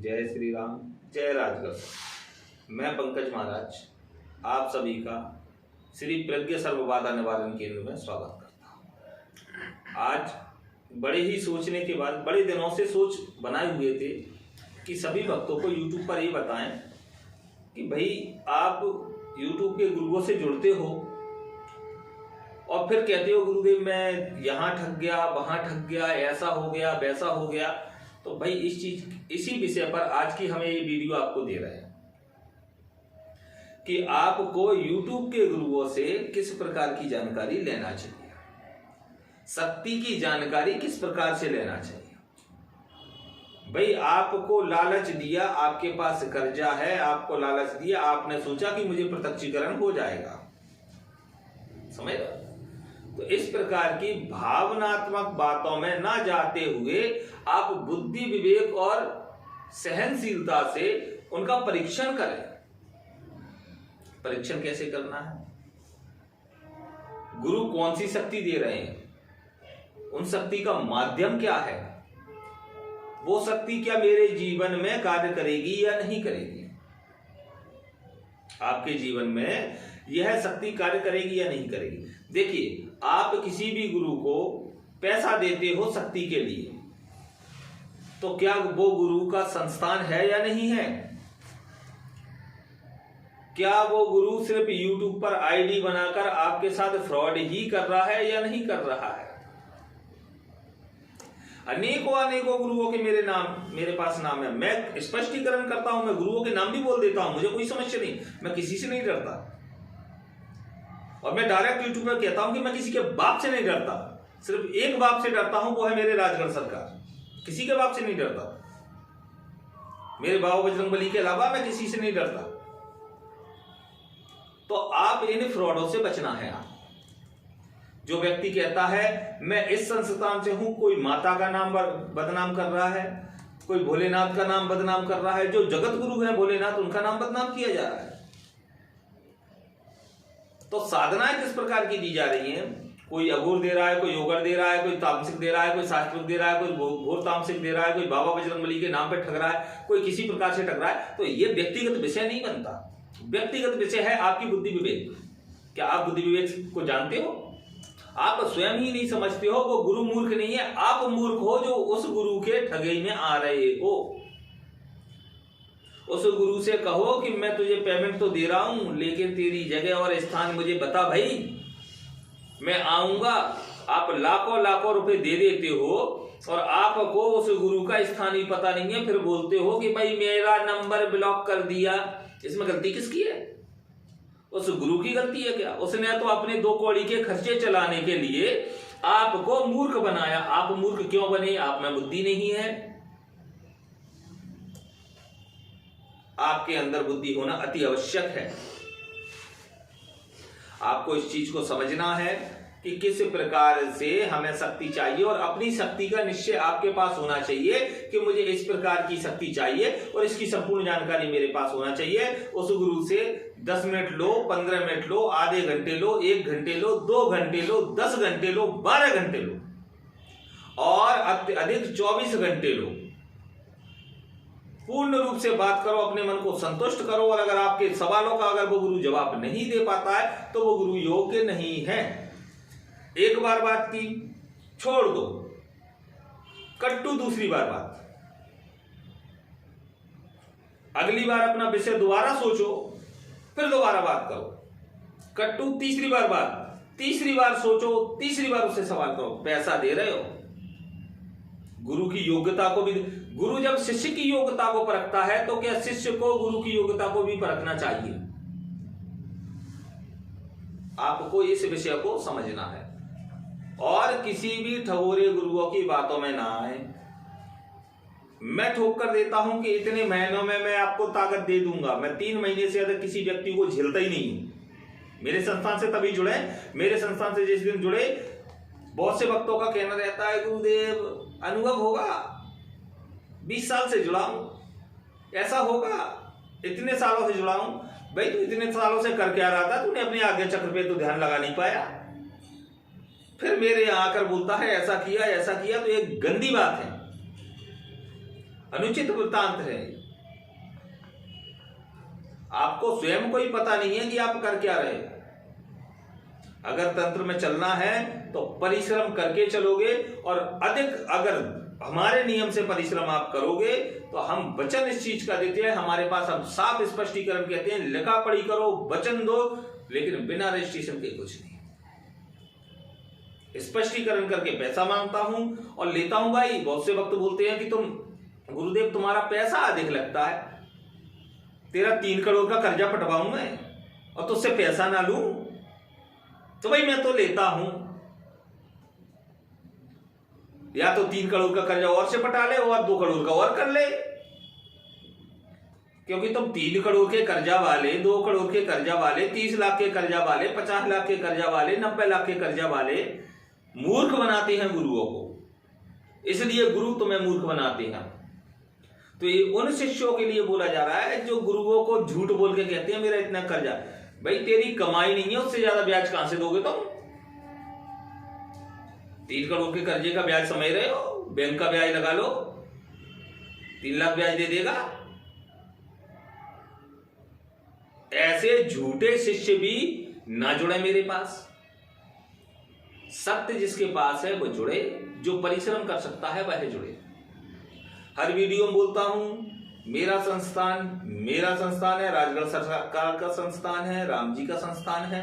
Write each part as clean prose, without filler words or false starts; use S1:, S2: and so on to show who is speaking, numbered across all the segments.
S1: जय श्री राम, जय राजगढ़। मैं पंकज महाराज आप सभी का श्री प्रज्ञ सर्व बाधा निवारण केंद्र में स्वागत करता हूँ। आज बड़े ही सोचने के बाद, बड़े दिनों से सोच बनाए हुए थे कि सभी भक्तों को YouTube पर ये बताएं कि भाई आप YouTube के गुरुओं से जुड़ते हो और फिर कहते हो गुरुदेव मैं यहाँ ठग गया, वहाँ ठग गया, ऐसा हो गया, वैसा हो गया। तो भाई इसी विषय पर आज की हमें ये वीडियो आपको दे रहे हैं कि आपको YouTube के गुरुओं से किस प्रकार की जानकारी लेना चाहिए, शक्ति की जानकारी किस प्रकार से लेना चाहिए। भाई आपको लालच दिया, आपके पास कर्जा है, आपको लालच दिया, आपने सोचा कि मुझे प्रत्यक्षीकरण हो जाएगा, समझ रहे? तो इस प्रकार की भावनात्मक बातों में ना जाते हुए आप बुद्धि, विवेक और सहनशीलता से उनका परीक्षण करें। परीक्षण कैसे करना है? गुरु कौन सी शक्ति दे रहे हैं, उन शक्ति का माध्यम क्या है, वो शक्ति क्या मेरे जीवन में कार्य करेगी या नहीं करेगी। आपके जीवन में यह शक्ति कार्य करेगी या नहीं करेगी। देखिए, आप किसी भी गुरु को पैसा देते हो शक्ति के लिए, तो क्या वो गुरु का संस्थान है या नहीं है? क्या वो गुरु सिर्फ YouTube पर आईडी बनाकर आपके साथ फ्रॉड ही कर रहा है या नहीं कर रहा है? अनेकों गुरुओं के मेरे पास नाम है। मैं स्पष्टीकरण करता हूं, मैं गुरुओं के नाम भी बोल देता हूं, मुझे कोई समस्या नहीं, मैं किसी से नहीं डरता। और मैं डायरेक्ट यूट्यूब पर कहता हूं कि मैं किसी के बाप से नहीं डरता, सिर्फ एक बाप से डरता हूं, वो है मेरे राजगढ़ सरकार। किसी के बाप से नहीं डरता, मेरे बाबा बजरंगबली के अलावा मैं किसी से नहीं डरता। तो आप इन फ्रॉडों से बचना है। आप जो व्यक्ति कहता है मैं इस संस्थान से हूं, कोई माता का नाम बदनाम कर रहा है, कोई भोलेनाथ का नाम बदनाम कर रहा है, जो जगत गुरु है भोलेनाथ उनका नाम बदनाम किया जा रहा है। तो साधनाएं किस प्रकार की दी जा रही हैं? कोई अघोर दे रहा है, कोई योगर दे रहा है, कोई तामसिक दे रहा है, कोई शास्त्रिक दे रहा है, कोई घोर तामसिक दे रहा है, कोई बाबा बजरंगबली के नाम पे ठग रहा है, कोई किसी प्रकार से ठग रहा है। तो ये व्यक्तिगत विषय नहीं बनता, व्यक्तिगत विषय है आपकी बुद्धि विवेक। क्या आप बुद्धि विवेक को जानते हो? आप स्वयं ही नहीं समझते हो, वो गुरु मूर्ख नहीं है, आप मूर्ख हो जो उस गुरु के ठगी में आ रहे हो। उस गुरु से कहो कि मैं तुझे पेमेंट तो दे रहा हूं, लेकिन तेरी जगह और स्थान मुझे बता भाई, मैं आऊंगा। आप लाखों रुपए दे देते हो और आपको उस गुरु का स्थान ही पता नहीं है, फिर बोलते हो कि भाई मेरा नंबर ब्लॉक कर दिया। इसमें गलती किसकी है? उस गुरु की गलती है क्या? उसने तो अपने 2 कौड़ी के खर्चे चलाने के लिए आपको मूर्ख बनाया। आप मूर्ख क्यों बने? आप में बुद्धि नहीं है। आपके अंदर बुद्धि होना अति आवश्यक है। आपको इस चीज को समझना है कि किस प्रकार से हमें शक्ति चाहिए और अपनी शक्ति का निश्चय आपके पास होना चाहिए कि मुझे इस प्रकार की शक्ति चाहिए और इसकी संपूर्ण जानकारी मेरे पास होना चाहिए। उस गुरु से 10 मिनट लो, 15 मिनट लो, आधे घंटे लो, 1 घंटे लो, 2 घंटे लो, 10 घंटे लो, 12 घंटे लो और अधिक 24 घंटे लो। पूर्ण रूप से बात करो, अपने मन को संतुष्ट करो। और अगर आपके सवालों का अगर वो गुरु जवाब नहीं दे पाता है तो वो गुरु योग्य नहीं है। एक बार बात की, छोड़ दो, कट्टू दूसरी बार बात। अगली बार अपना विषय दोबारा सोचो, फिर दोबारा बात करो। कट्टू तीसरी बार बात, तीसरी बार सोचो, तीसरी बार उससे सवाल करो। पैसा दे रहे हो, गुरु की योग्यता को भी, गुरु जब शिष्य की योग्यता को परखता है तो क्या शिष्य को गुरु की योग्यता को भी परखना चाहिए? आपको इस विषय को समझना है और किसी भी ठगोरे गुरुओं की बातों में ना आए। मैं ठोक कर देता हूं कि इतने महीनों में मैं आपको ताकत दे दूंगा। मैं 3 महीने से ज्यादा किसी व्यक्ति को झेलता ही नहीं हूं। मेरे संस्थान से तभी जुड़े, मेरे संस्थान से जिस दिन जुड़े, बहुत से भक्तों का कहना रहता है गुरुदेव अनुभव होगा, 20 साल से जुड़ा हूं, ऐसा होगा, इतने सालों से जुड़ा हूं। भाई तू इतने सालों से कर क्या रहा था? तूने अपने आज्ञा चक्र पे तो ध्यान लगा नहीं पाया, फिर मेरे यहां आकर बोलता है ऐसा किया ऐसा किया। तो एक गंदी बात है। अनुचित वृत्तांत है। आपको स्वयं को ही पता नहीं है कि आप कर क्या रहे। अगर तंत्र में चलना है तो परिश्रम करके चलोगे, और अधिक अगर हमारे नियम से परिश्रम आप करोगे तो हम वचन इस चीज का देते हैं। हमारे पास हम साफ स्पष्टीकरण कहते हैं, लिखा पढ़ी करो, वचन दो, लेकिन बिना रजिस्ट्रेशन के कुछ नहीं। स्पष्टीकरण करके पैसा मांगता हूं और लेता हूं। भाई बहुत से वक्त बोलते हैं कि तुम गुरुदेव तुम्हारा पैसा अधिक लगता है, तेरा 3 करोड़ का कर्जा पटवाऊं मैं और तुझसे पैसा ना लूं। तो भाई मैं तो लेता हूं, या तो 3 करोड़ का कर्जा और से पटा ले और 2 करोड़ का और कर ले, क्योंकि तुम 3 करोड़ के कर्जा वाले, 2 करोड़ के कर्जा वाले, 30 लाख के कर्जा वाले, 50 लाख के कर्जा वाले, 90 लाख के कर्जा वाले मूर्ख बनाते हैं गुरुओं को। इसलिए गुरु तुम्हें मूर्ख बनाते हैं। तो ये उन शिष्यों के लिए बोला जा रहा है जो गुरुओं को झूठ बोल के कहते हैं मेरा इतना कर्जा। भाई तेरी कमाई नहीं है, उससे ज्यादा ब्याज कहां से दोगे तुम? 3 करोड़ के कर्जे का ब्याज समझ रहे हो? बैंक का ब्याज लगा लो, 3 लाख ब्याज दे देगा। ऐसे झूठे शिष्य भी ना जुड़े मेरे पास। सत्य जिसके पास है वो जुड़े, जो परिश्रम कर सकता है वह जुड़े। हर वीडियो में बोलता हूं मेरा संस्थान है, राजगढ़ सरकार का संस्थान है, राम जी का संस्थान है।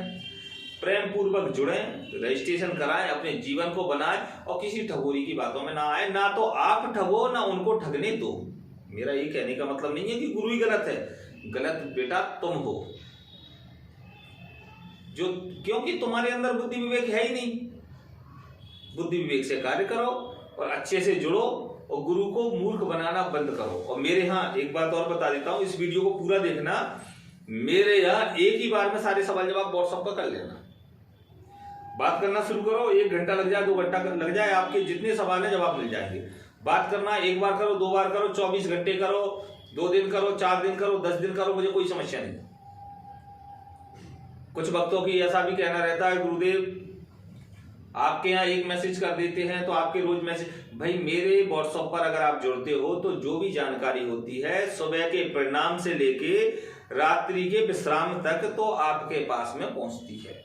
S1: प्रेम पूर्वक जुड़े, रजिस्ट्रेशन कराएं, अपने जीवन को बनाएं और किसी ठगोरी की बातों में ना आए। ना तो आप ठगो ना उनको ठगने दो। मेरा ये कहने का मतलब नहीं है कि गुरु ही गलत है, गलत बेटा तुम हो, जो क्योंकि तुम्हारे अंदर बुद्धि विवेक है ही नहीं। बुद्धि विवेक से कार्य करो और अच्छे से जुड़ो और गुरु को मूर्ख बनाना बंद करो। और मेरे यहाँ एक बात और बता देता हूं, इस वीडियो को पूरा देखना। मेरे यहाँ एक ही बार में सारे सवाल जवाब व्हाट्सएप पर कर लेना। बात करना शुरू करो, 1 घंटा लग जाए, 2 घंटा लग जाए, आपके जितने सवाल है जवाब मिल जाएंगे। बात करना 1 बार करो, 2 बार करो, 24 घंटे करो, 2 दिन करो, 4 दिन करो, 10 दिन करो, मुझे कोई समस्या नहीं। कुछ भक्तों की ऐसा भी कहना रहता है गुरुदेव आपके यहाँ एक मैसेज कर देते हैं तो आपके रोज मैसेज। भाई मेरे व्हाट्सएप पर अगर आप जुड़ते हो तो जो भी जानकारी होती है सुबह के परिणाम से लेके रात्रि के विश्राम तक तो आपके पास में पहुंचती है।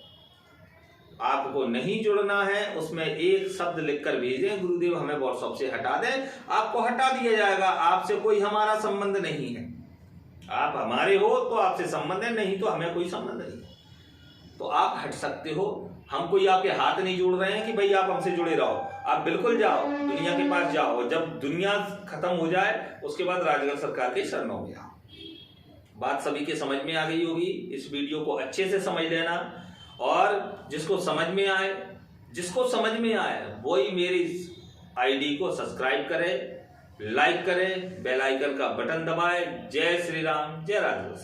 S1: आपको नहीं जुड़ना है, उसमें एक शब्द लिखकर भेजें गुरुदेव हमें व्हाट्सएप से हटा दें, आपको हटा दिया जाएगा। आपसे कोई हमारा संबंध नहीं है। आप हमारे हो तो आपसे संबंध है, नहीं तो हमें कोई संबंध नहीं। तो आप हट सकते हो, हम कोई आपके हाथ नहीं जोड़ रहे हैं कि भाई आप हमसे जुड़े रहो। आप बिल्कुल जाओ, दुनिया के पास जाओ, जब दुनिया खत्म हो जाए उसके बाद राजगढ़ सरकार के शरणों में आओ। बात सभी के समझ में आ गई होगी। इस वीडियो को अच्छे से समझ लेना, और जिसको समझ में आए वही मेरी आईडी को सब्सक्राइब करे, लाइक करे, बेल आइकन का बटन दबाए। जय श्री राम, जय राजगढ़।